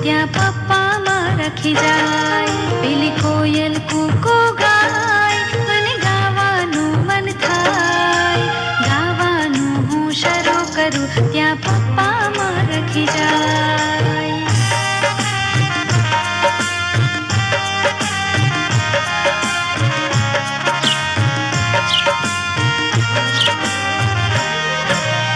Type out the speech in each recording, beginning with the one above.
ત્યાં પપ્પા મારા ખીજાય. પેલી કોયલ કૂકો ગાય, મને ગાવાનું મન થાય. ગાવાનું હું શરૂ કરું ત્યાં પપ્પા મારા ખીજાય.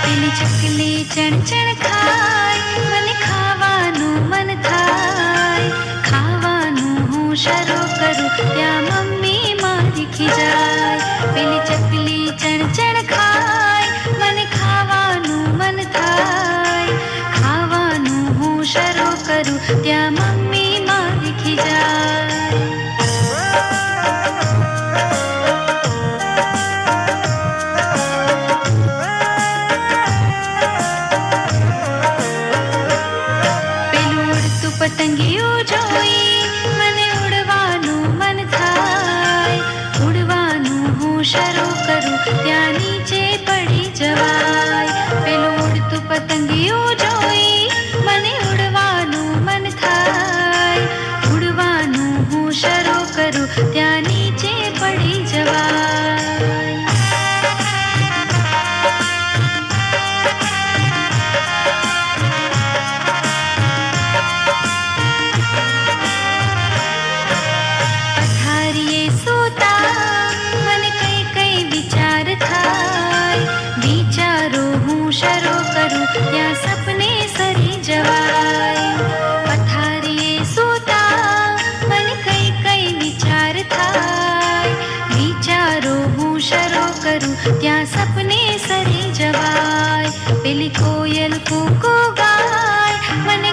પેલી ચકલી ચણચણ ખાય, મને ખાવાનું મન થાય. ખાવાનું હું શરૂ કરું ત્યાં મમ્મી મારી ખીજાય. પેલી ચકલી ચણચણ ખાય, મને ખાવાનું મન થાય. ખાવાનું હું શરૂ કરું ત્યાં મમ્મી મારી ખીજાય. પતંગિયું જોઈ મને ઉડવાનું મન થાય. ઉડવાનું હું શરૂ કરું ત્યાં નીચે પડી જવાય. પેલું ઉડતું પતંગિયું જોઈ મને ઉડવાનું મન થાય. ઉડવાનું હું શરૂ કરું ત્યાં નીચે પડી જવાય. શરૂ કરું ત્યાં સપને સરી જવાય. પથારીએ સૂતા મને કઈ કઈ વિચાર થાય. વિચારો હું શરૂ કરું ત્યાં સપને સરી જવાય. પેલી કોયલ કૂકો ગાય, મને